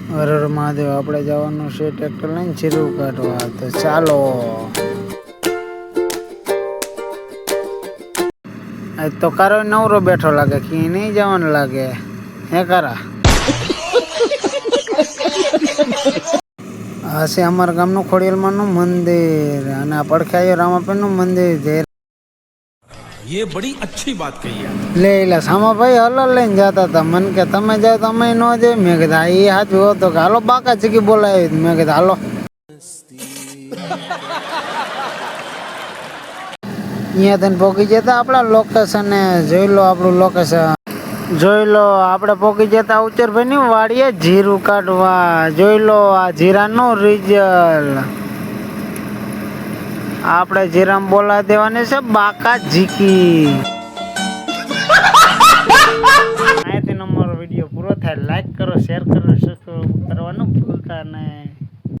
હર હર મહાદેવ. આપણે જવાનું છે ટ્રેક્ટર લઈને જીરું કાઢવા, તો ચાલો. આજ તો કારો નવરો બેઠો લાગે, કે નહીં જવાનું લાગે હે કારા? આ છે અમારા ગામનું ખોડિયાલમાનું મંદિર, અને આ પડખાયો રામાપીરનું મંદિર. ये बड़ी अच्छी बात कही है. લે એલા સામાભાઈ હલર લઈને જતા હતા, મને કે તમે જાઓ તો અમે ન જાય. મેં કીધું હા એ સાચું હતો કે હાલો બાકા ચીકી બોલાવી. મેં કીધું હાલો. અહીંયા થઈને પહોંચી જતા આપણા લોકેશને. જોઈ લો આપણું લોકેશન, જોઈ લો. આપણે પહોંચી જતા ઉચરભાઈ ની વાડીએ જીરું કાઢવા. જોઈ લો આ જીરાનું રિઝલ્ટ. આપણે જીરામ બોલા દેવાની છે બાકા ઝીકી. અહીંથી અમારો વિડીયો પૂરો થાય. લાઈક કરો, શેર કરો, સબસ્ક્રાઈબ કરો.